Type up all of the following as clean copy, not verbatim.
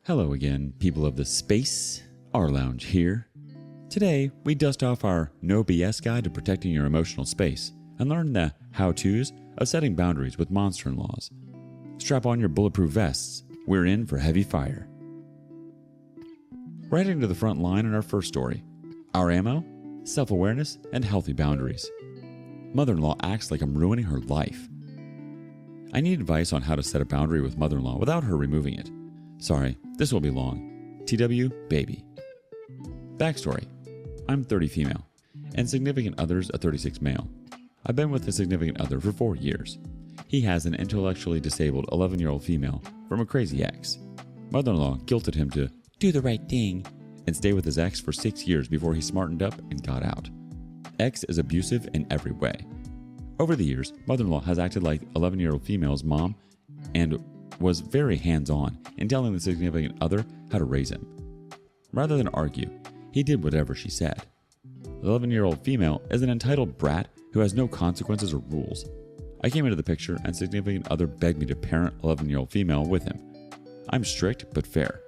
Hello again, people of the space, our lounge here. Today, we dust off our no BS guide to protecting your emotional space and learn the how-tos of setting boundaries with monster-in-laws. Strap on your bulletproof vests. We're in for heavy fire. Right into the front line in our first story. Our ammo, self-awareness, and healthy boundaries. Mother-in-law acts like I'm ruining her life. I need advice on how to set a boundary with mother-in-law without her removing it. Sorry, this will be long. TW, baby. Backstory. I'm 30 female, and significant other's a 36 male. I've been with a significant other for 4 years. He has an intellectually disabled 11-year-old female from a crazy ex. Mother-in-law guilted him to do the right thing and stay with his ex for 6 years before he smartened up and got out. Ex is abusive in every way. Over the years, mother-in-law has acted like 11-year-old female's mom and was very hands-on in telling the significant other how to raise him. Rather than argue, he did whatever she said. The 11-year-old female is an entitled brat who has no consequences or rules. I came into the picture and significant other begged me to parent 11-year-old female with him. I'm strict but fair.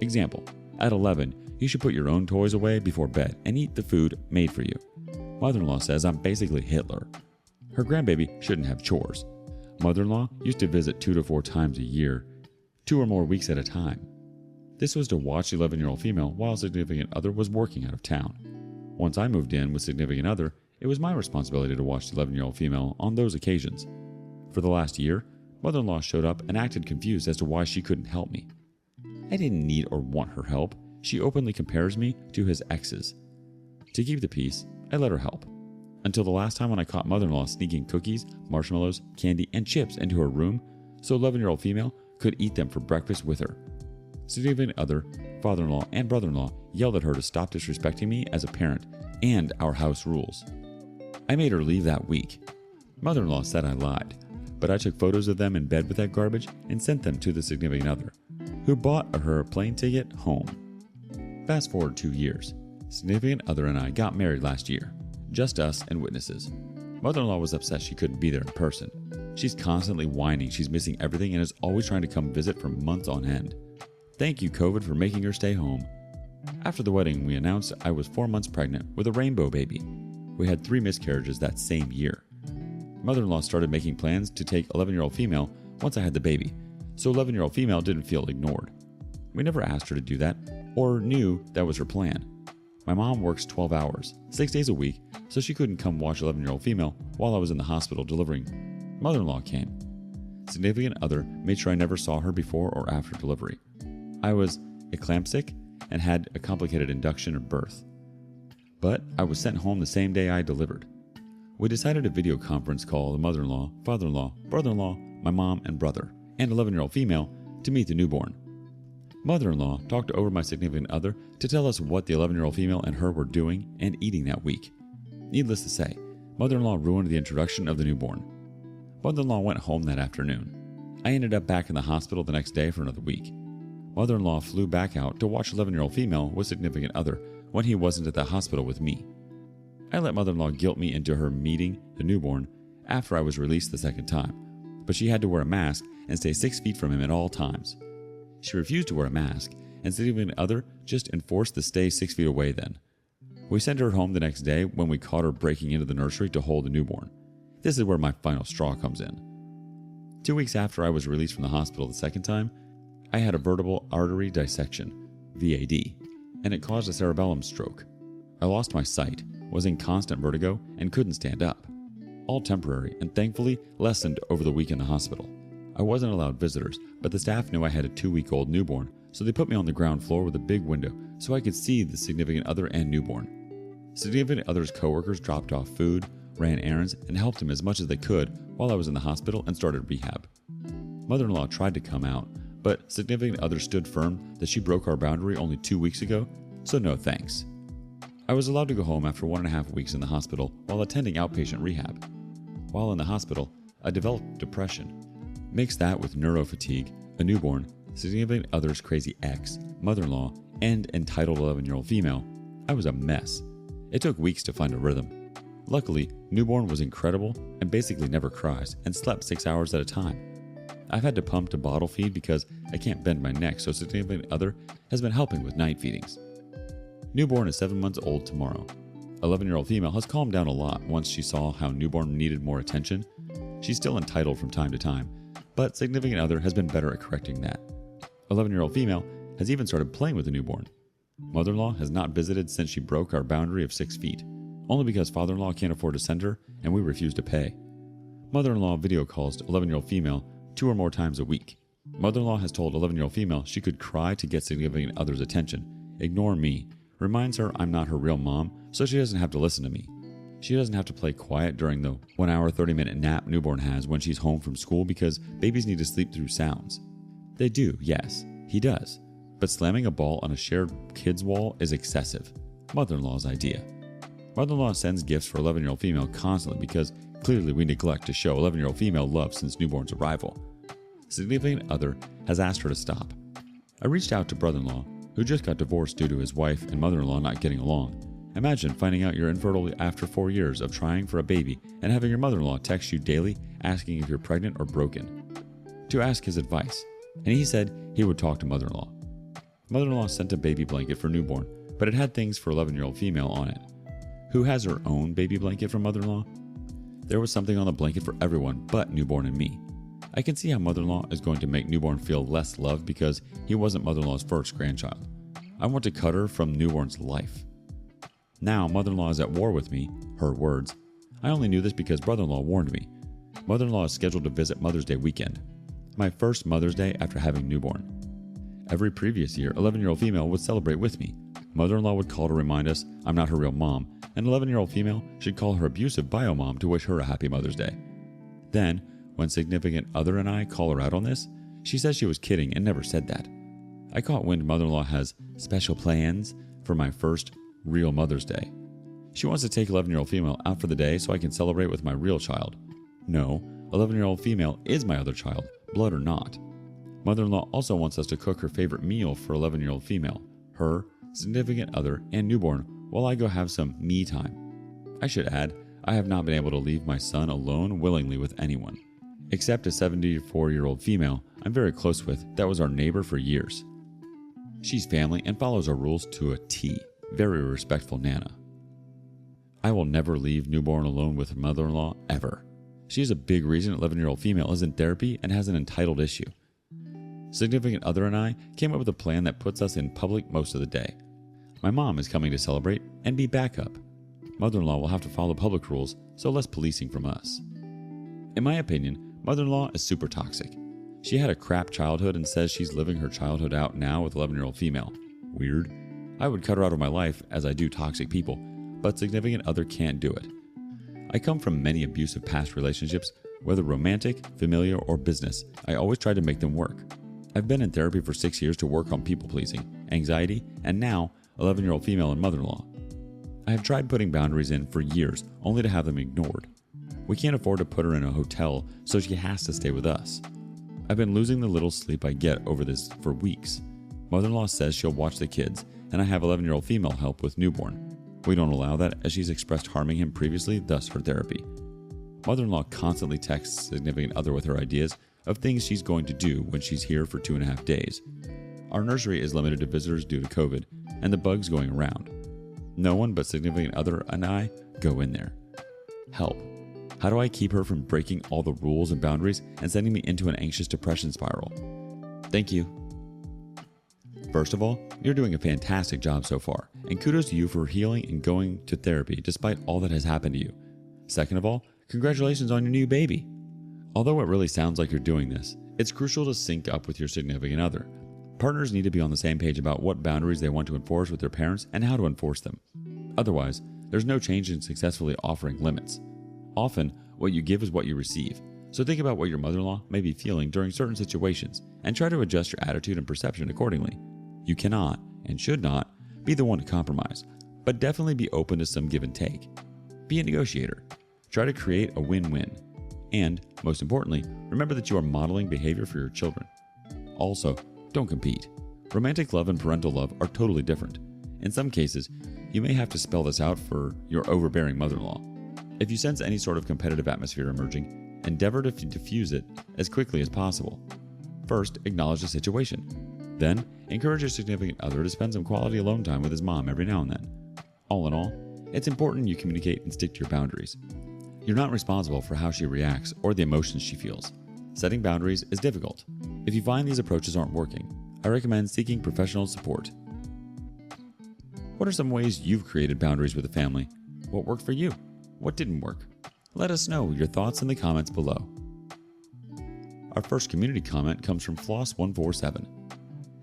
Example, at 11, you should put your own toys away before bed and eat the food made for you. Mother-in-law says I'm basically Hitler. Her grandbaby shouldn't have chores. Mother-in-law used to visit 2 to 4 times a year, 2 or more weeks at a time. This was to watch the 11-year-old female while significant other was working out of town. Once I moved in with significant other, it was my responsibility to watch the 11-year-old female on those occasions. For the last year, mother-in-law showed up and acted confused as to why she couldn't help me. I didn't need or want her help. She openly compares me to his exes. To keep the peace, I let her help. Until the last time when I caught mother-in-law sneaking cookies, marshmallows, candy, and chips into her room so 11-year-old female could eat them for breakfast with her. Significant other, father-in-law, and brother-in-law yelled at her to stop disrespecting me as a parent and our house rules. I made her leave that week. Mother-in-law said I lied, but I took photos of them in bed with that garbage and sent them to the significant other, who bought her a plane ticket home. Fast forward 2 years. Significant other and I got married last year. Just us and witnesses. Mother-in-law was upset she couldn't be there in person. She's constantly whining she's missing everything and is always trying to come visit for months on end. Thank you, COVID, for making her stay home. After the wedding, we announced I was 4 months pregnant with a rainbow baby. We had 3 miscarriages that same year. Mother-in-law started making plans to take 11-year-old female once I had the baby, so 11-year-old female didn't feel ignored. We never asked her to do that or knew that was her plan. My mom works 12 hours, 6 days a week, so she couldn't come watch 11-year-old female while I was in the hospital delivering. Mother-in-law came. Significant other made sure I never saw her before or after delivery. I was eclamptic and had a complicated induction and birth. But I was sent home the same day I delivered. We decided to video conference call the mother-in-law, father-in-law, brother-in-law, my mom and brother, and 11-year-old female to meet the newborn. Mother-in-law talked over my significant other to tell us what the 11-year-old female and her were doing and eating that week. Needless to say, mother-in-law ruined the introduction of the newborn. Mother-in-law went home that afternoon. I ended up back in the hospital the next day for another week. Mother-in-law flew back out to watch 11-year-old female with significant other when he wasn't at the hospital with me. I let mother-in-law guilt me into her meeting the newborn after I was released the second time, but she had to wear a mask and stay 6 feet from him at all times. She refused to wear a mask, and significant other just enforced to stay 6 feet away then. We sent her home the next day when we caught her breaking into the nursery to hold the newborn. This is where my final straw comes in. 2 weeks after I was released from the hospital the second time, I had a vertebral artery dissection, VAD, and it caused a cerebellum stroke. I lost my sight, was in constant vertigo, and couldn't stand up. All temporary and thankfully lessened over the week in the hospital. I wasn't allowed visitors, but the staff knew I had a 2-week-old newborn, so they put me on the ground floor with a big window so I could see the significant other and newborn. Significant other's coworkers dropped off food, ran errands, and helped him as much as they could while I was in the hospital and started rehab. Mother-in-law tried to come out, but significant other stood firm that she broke our boundary only 2 weeks ago, so no thanks. I was allowed to go home after 1.5 weeks in the hospital while attending outpatient rehab. While in the hospital, I developed depression. Mix that with neurofatigue, a newborn, significant other's crazy ex, mother-in-law, and entitled 11-year-old female, I was a mess. It took weeks to find a rhythm. Luckily, newborn was incredible and basically never cries and slept 6 hours at a time. I've had to pump to bottle feed because I can't bend my neck, so significant other has been helping with night feedings. Newborn is 7 months old tomorrow. 11-year-old female has calmed down a lot once she saw how newborn needed more attention. She's still entitled from time to time, but significant other has been better at correcting that. 11-year-old female has even started playing with the newborn. Mother-in-law has not visited since she broke our boundary of 6 feet, only because father-in-law can't afford to send her and we refuse to pay. Mother-in-law video calls 11-year-old female 2 or more times a week. Mother-in-law has told 11-year-old female she could cry to get significant other's attention, ignore me, reminds her I'm not her real mom, so she doesn't have to listen to me. She doesn't have to play quiet during the 1 hour 30-minute nap newborn has when she's home from school because babies need to sleep through sounds. They do, yes, he does. But slamming a ball on a shared kids' wall is excessive. Mother-in-law's idea. Mother-in-law sends gifts for 11-year-old female constantly because clearly we neglect to show 11-year-old female love since newborn's arrival. Significant other has asked her to stop. I reached out to brother-in-law, who just got divorced due to his wife and mother-in-law not getting along. Imagine finding out you're infertile after 4 years of trying for a baby and having your mother-in-law text you daily asking if you're pregnant or broken. To ask his advice, and he said he would talk to mother-in-law. Mother-in-law sent a baby blanket for newborn, but it had things for 11-year-old female on it. Who has her own baby blanket from mother-in-law? There was something on the blanket for everyone but newborn and me. I can see how mother-in-law is going to make newborn feel less loved because he wasn't mother-in-law's first grandchild. I want to cut her from newborn's life. Now mother-in-law is at war with me, her words. I only knew this because brother-in-law warned me. Mother-in-law is scheduled to visit Mother's Day weekend. My first Mother's Day after having newborn. Every previous year, 11-year-old female would celebrate with me. Mother-in-law would call to remind us I'm not her real mom, and 11-year-old female should call her abusive bio mom to wish her a happy Mother's Day. Then, when significant other and I call her out on this, she says she was kidding and never said that. I caught wind mother-in-law has special plans for my first real Mother's Day. She wants to take 11-year-old female out for the day so I can celebrate with my real child. No, 11-year-old female is my other child, blood or not. Mother-in-law also wants us to cook her favorite meal for 11-year-old female, her, significant other, and newborn while I go have some me time. I should add, I have not been able to leave my son alone willingly with anyone, except a 74-year-old female I'm very close with that was our neighbor for years. She's family and follows our rules to a T. Very respectful Nana. I will never leave newborn alone with her mother-in-law ever. She is a big reason 11-year-old female is in therapy and has an entitled issue. Significant other and I came up with a plan that puts us in public most of the day. My mom is coming to celebrate and be backup. Mother-in-law will have to follow public rules, so less policing from us. In my opinion, mother-in-law is super toxic. She had a crap childhood and says she's living her childhood out now with 11-year-old female. Weird. I would cut her out of my life as I do toxic people, but significant other can't do it. I come from many abusive past relationships, whether romantic, familiar, or business. I always try to make them work. I've been in therapy for 6 years to work on people-pleasing, anxiety, and now 11-year-old female and mother-in-law. I have tried putting boundaries in for years, only to have them ignored. We can't afford to put her in a hotel, so she has to stay with us. I've been losing the little sleep I get over this for weeks. Mother-in-law says she'll watch the kids, and I have 11-year-old female help with newborn. We don't allow that as she's expressed harming him previously, thus her therapy. Mother-in-law constantly texts significant other with her ideas of things she's going to do when she's here for 2.5 days. Our nursery is limited to visitors due to COVID and the bugs going around. No one but significant other and I go in there. Help. How do I keep her from breaking all the rules and boundaries and sending me into an anxious depression spiral? Thank you. First of all, you're doing a fantastic job so far, and kudos to you for healing and going to therapy despite all that has happened to you. Second of all, congratulations on your new baby. Although it really sounds like you're doing this, it's crucial to sync up with your significant other. Partners need to be on the same page about what boundaries they want to enforce with their parents and how to enforce them. Otherwise, there's no change in successfully offering limits. Often, what you give is what you receive, so think about what your mother-in-law may be feeling during certain situations and try to adjust your attitude and perception accordingly. You cannot, and should not, be the one to compromise, but definitely be open to some give and take. Be a negotiator. Try to create a win-win. And, most importantly, remember that you are modeling behavior for your children. Also, don't compete. Romantic love and parental love are totally different. In some cases, you may have to spell this out for your overbearing mother-in-law. If you sense any sort of competitive atmosphere emerging, endeavor to diffuse it as quickly as possible. First, acknowledge the situation. Then, encourage your significant other to spend some quality alone time with his mom every now and then. All in all, it's important you communicate and stick to your boundaries. You're not responsible for how she reacts or the emotions she feels. Setting boundaries is difficult. If you find these approaches aren't working, I recommend seeking professional support. What are some ways you've created boundaries with a family? What worked for you? What didn't work? Let us know your thoughts in the comments below. Our first community comment comes from Floss147.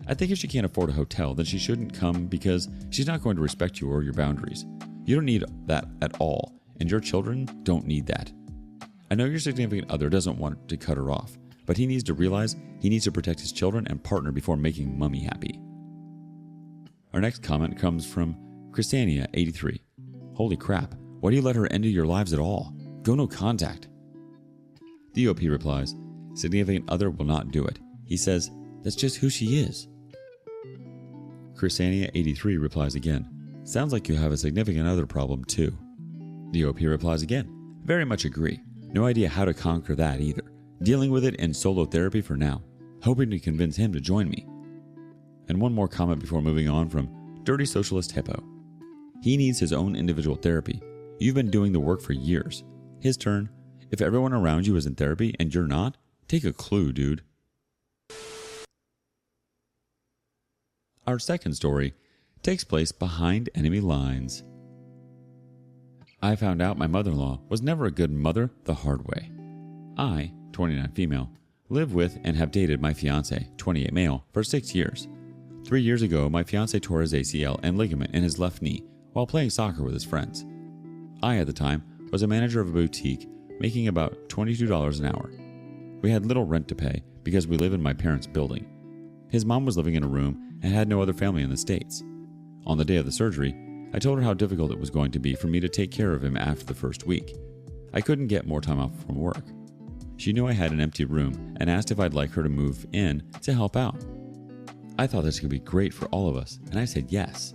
I think if she can't afford a hotel, then she shouldn't come because she's not going to respect you or your boundaries. You don't need that at all, and your children don't need that. I know your significant other doesn't want to cut her off, but he needs to realize he needs to protect his children and partner before making mommy happy. Our next comment comes from Christiania83. Holy crap, why do you let her into your lives at all? Go no contact. The OP replies, significant other will not do it. He says, that's just who she is. Christiania83 replies again, sounds like you have a significant other problem too. The OP replies again, very much agree. No idea how to conquer that either. Dealing with it in solo therapy for now. Hoping to convince him to join me. And one more comment before moving on from Dirty Socialist Hippo. He needs his own individual therapy. You've been doing the work for years. His turn. If everyone around you is in therapy and you're not, take a clue, dude. Our second story takes place behind enemy lines. I found out my mother-in-law was never a good mother the hard way. I, 29 female, live with and have dated my fiance, 28 male, for 6 years. 3 years ago, my fiance tore his ACL and ligament in his left knee while playing soccer with his friends. I, at the time, was a manager of a boutique, making about $22 an hour. We had little rent to pay because we live in my parents' building. His mom was living in a room and had no other family in the States. On the day of the surgery, I told her how difficult it was going to be for me to take care of him after the first week. I couldn't get more time off from work. She knew I had an empty room and asked if I'd like her to move in to help out. I thought this could be great for all of us, and I said yes.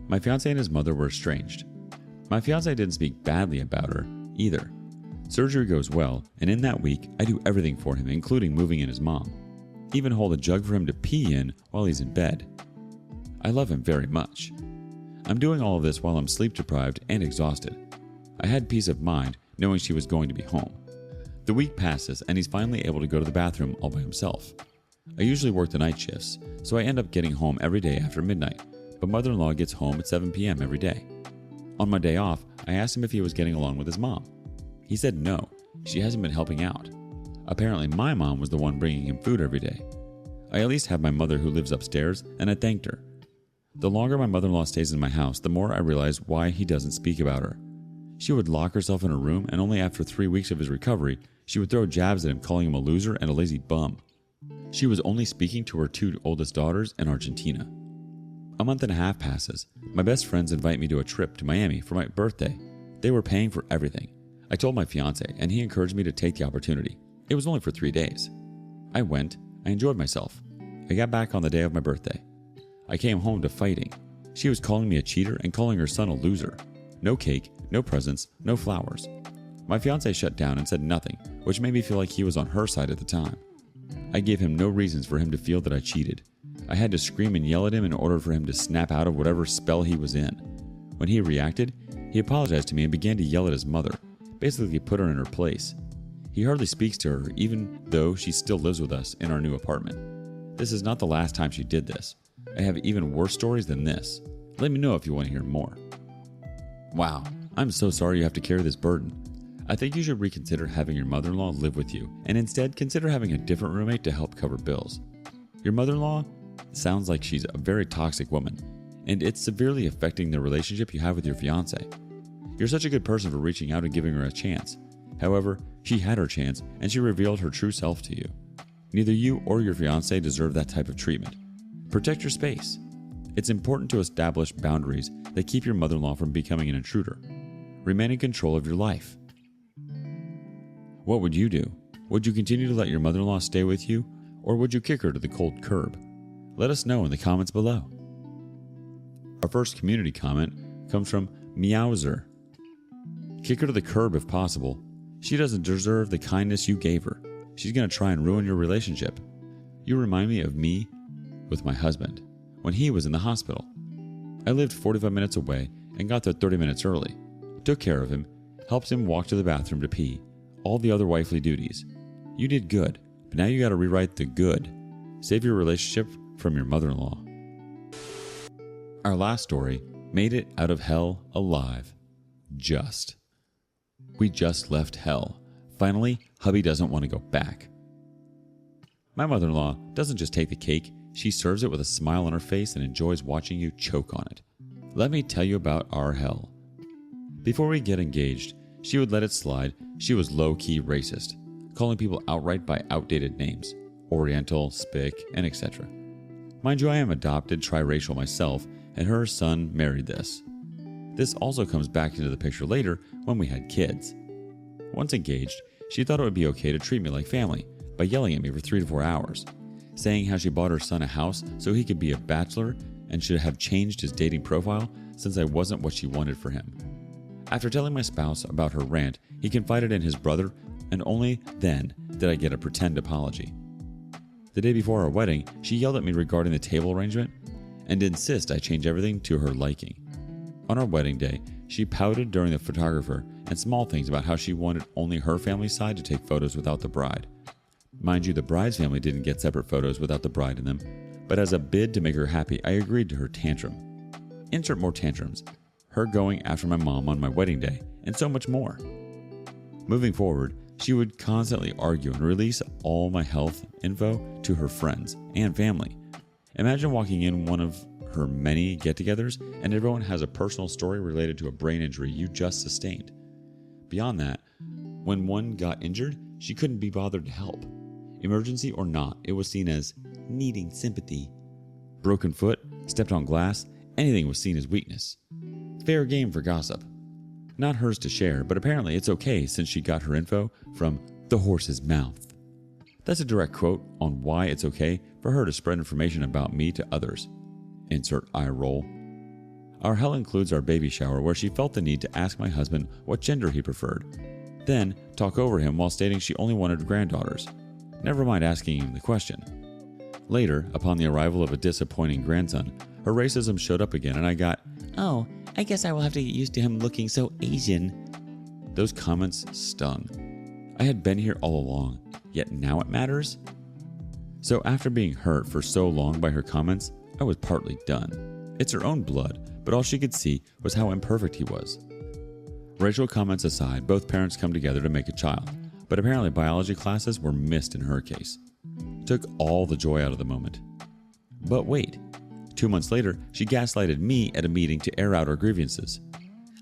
My fiancé and his mother were estranged. My fiancé didn't speak badly about her either. Surgery goes well, and in that week, I do everything for him, including moving in his mom. Even hold a jug for him to pee in while he's in bed. I love him very much. I'm doing all of this while I'm sleep deprived and exhausted. I had peace of mind knowing she was going to be home. The week passes, and he's finally able to go to the bathroom all by himself. I usually work the night shifts, so I end up getting home every day after midnight, but mother-in-law gets home at 7 p.m. every day. On my day off, I asked him if he was getting along with his mom. He said no, she hasn't been helping out. Apparently my mom was the one bringing him food every day. I at least have my mother who lives upstairs, and I thanked her. The longer my mother-in-law stays in my house, the more I realize why he doesn't speak about her. She would lock herself in her room, and only after 3 weeks of his recovery, she would throw jabs at him, calling him a loser and a lazy bum. She was only speaking to her 2 oldest daughters in Argentina. A month and a half passes. My best friends invite me to a trip to Miami for my birthday. They were paying for everything. I told my fiance, and he encouraged me to take the opportunity. It was only for 3 days. I went. I enjoyed myself. I got back on the day of my birthday. I came home to fighting. She was calling me a cheater and calling her son a loser. No cake, no presents, no flowers. My fiance shut down and said nothing, which made me feel like he was on her side at the time. I gave him no reasons for him to feel that I cheated. I had to scream and yell at him in order for him to snap out of whatever spell he was in. When he reacted, he apologized to me and began to yell at his mother, basically put her in her place. He hardly speaks to her, even though she still lives with us in our new apartment. This is not the last time she did this. I have even worse stories than this. Let me know if you want to hear more. Wow, I'm so sorry you have to carry this burden. I think you should reconsider having your mother-in-law live with you, and instead consider having a different roommate to help cover bills. Your mother-in-law sounds like she's a very toxic woman, and it's severely affecting the relationship you have with your fiance. You're such a good person for reaching out and giving her a chance. However, she had her chance, and she revealed her true self to you. Neither you or your fiance deserve that type of treatment. Protect your space. It's important to establish boundaries that keep your mother-in-law from becoming an intruder. Remain in control of your life. What would you do? Would you continue to let your mother-in-law stay with you, or would you kick her to the cold curb? Let us know in the comments below. Our first community comment comes from Meowser. Kick her to the curb if possible. She doesn't deserve the kindness you gave her. She's going to try and ruin your relationship. You remind me of me with my husband when he was in the hospital. I lived 45 minutes away and got there 30 minutes early. Took care of him, helped him walk to the bathroom to pee, all the other wifely duties. You did good, but now you got to rewrite the good. Save your relationship from your mother-in-law. Our last story made it out of hell alive. We just left hell. Finally, hubby doesn't want to go back. My mother-in-law doesn't just take the cake, she serves it with a smile on her face and enjoys watching you choke on it. Let me tell you about our hell. Before we get engaged, she would let it slide. She was low-key racist, calling people outright by outdated names, Oriental, Spic, and etc. Mind you, I am adopted triracial myself, and her son married this. This also comes back into the picture later when we had kids. Once engaged, she thought it would be okay to treat me like family by yelling at me for 3 to 4 hours, saying how she bought her son a house so he could be a bachelor and should have changed his dating profile since I wasn't what she wanted for him. After telling my spouse about her rant, he confided in his brother, and only then did I get a pretend apology. The day before our wedding, she yelled at me regarding the table arrangement and insisted I change everything to her liking. On our wedding day, she pouted during the photographer and small things about how she wanted only her family side to take photos without the bride. Mind you, the bride's family didn't get separate photos without the bride in them, but as a bid to make her happy, I agreed to her tantrum. Insert more tantrums, her going after my mom on my wedding day, and so much more. Moving forward, she would constantly argue and release all my health info to her friends and family. Imagine walking in one of her many get-togethers and everyone has a personal story related to a brain injury you just sustained. Beyond that, when one got injured, she couldn't be bothered to help. Emergency or not, it was seen as needing sympathy. Broken foot, stepped on glass, anything was seen as weakness. Fair game for gossip. Not hers to share, but apparently it's okay since she got her info from the horse's mouth. That's a direct quote on why it's okay for her to spread information about me to others. Insert eye roll. Our hell includes our baby shower where she felt the need to ask my husband what gender he preferred. Then talk over him while stating she only wanted granddaughters. Never mind asking him the question. Later, upon the arrival of a disappointing grandson, her racism showed up again and I got, "Oh, I guess I will have to get used to him looking so Asian." Those comments stung. I had been here all along, yet now it matters? So after being hurt for so long by her comments, I was partly done. It's her own blood, but all she could see was how imperfect he was. Racial comments aside, both parents come together to make a child, but apparently biology classes were missed in her case. Took all the joy out of the moment. But wait, 2 months later, she gaslighted me at a meeting to air out her grievances.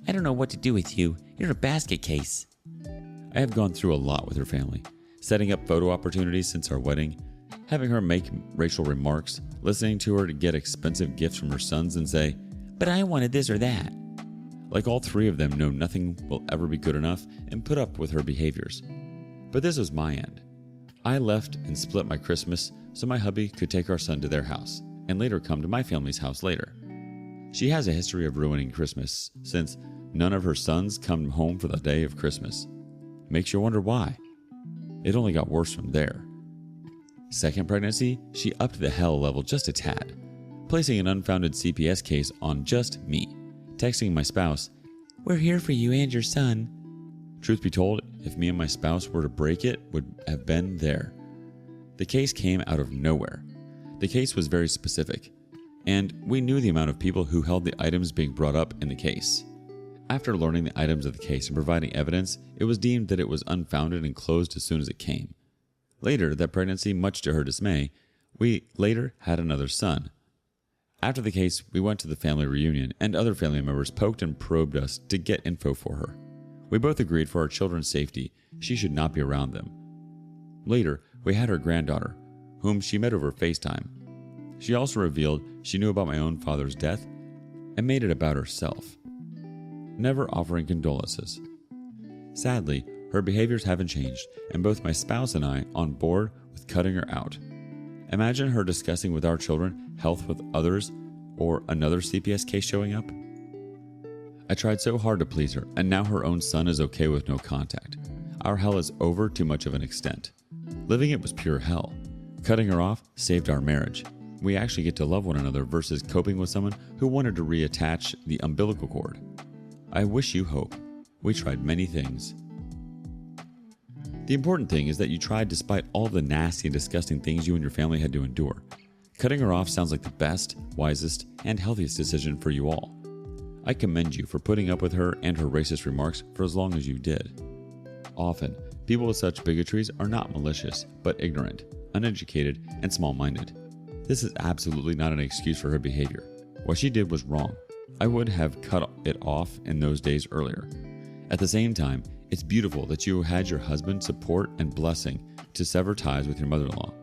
"I don't know what to do with you. You're a basket case." I have gone through a lot with her family, setting up photo opportunities since our wedding, having her make racial remarks, listening to her to get expensive gifts from her sons and say, "But I wanted this or that." Like all 3 of them know nothing will ever be good enough and put up with her behaviors. But this was my end. I left and split my Christmas so my hubby could take our son to their house and later come to my family's house later. She has a history of ruining Christmas since none of her sons come home for the day of Christmas. Makes you wonder why. It only got worse from there. Second pregnancy, she upped the hell level just a tad, placing an unfounded CPS case on just me, texting my spouse, "We're here for you and your son." Truth be told, if me and my spouse were to break it, would have been there. The case came out of nowhere. The case was very specific, and we knew the amount of people who held the items being brought up in the case. After learning the items of the case and providing evidence, it was deemed that it was unfounded and closed as soon as it came. Later, that pregnancy, much to her dismay, we later had another son. After the case, we went to the family reunion, and other family members poked and probed us to get info for her. We both agreed for our children's safety, she should not be around them. Later, we had her granddaughter, whom she met over FaceTime. She also revealed she knew about my own father's death and made it about herself, never offering condolences. Sadly, her behaviors haven't changed, and both my spouse and I on board with cutting her out. Imagine her discussing with our children health with others or another CPS case showing up. I tried so hard to please her, and now her own son is okay with no contact. Our hell is over to much of an extent. Living it was pure hell. Cutting her off saved our marriage. We actually get to love one another versus coping with someone who wanted to reattach the umbilical cord. I wish you hope. We tried many things. The important thing is that you tried despite all the nasty and disgusting things you and your family had to endure. Cutting her off sounds like the best, wisest, and healthiest decision for you all. I commend you for putting up with her and her racist remarks for as long as you did. Often, people with such bigotries are not malicious, but ignorant, uneducated, and small-minded. This is absolutely not an excuse for her behavior. What she did was wrong. I would have cut it off in those days earlier. At the same time, it's beautiful that you had your husband's support and blessing to sever ties with your mother-in-law.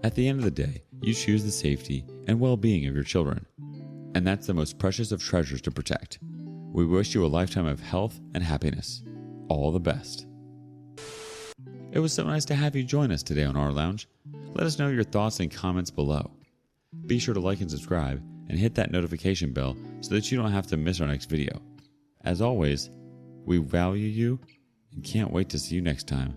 At the end of the day, you choose the safety and well-being of your children. And that's the most precious of treasures to protect. We wish you a lifetime of health and happiness. All the best. It was so nice to have you join us today on our lounge. Let us know your thoughts and comments below. Be sure to like and subscribe and hit that notification bell so that you don't have to miss our next video. As always, we value you and can't wait to see you next time.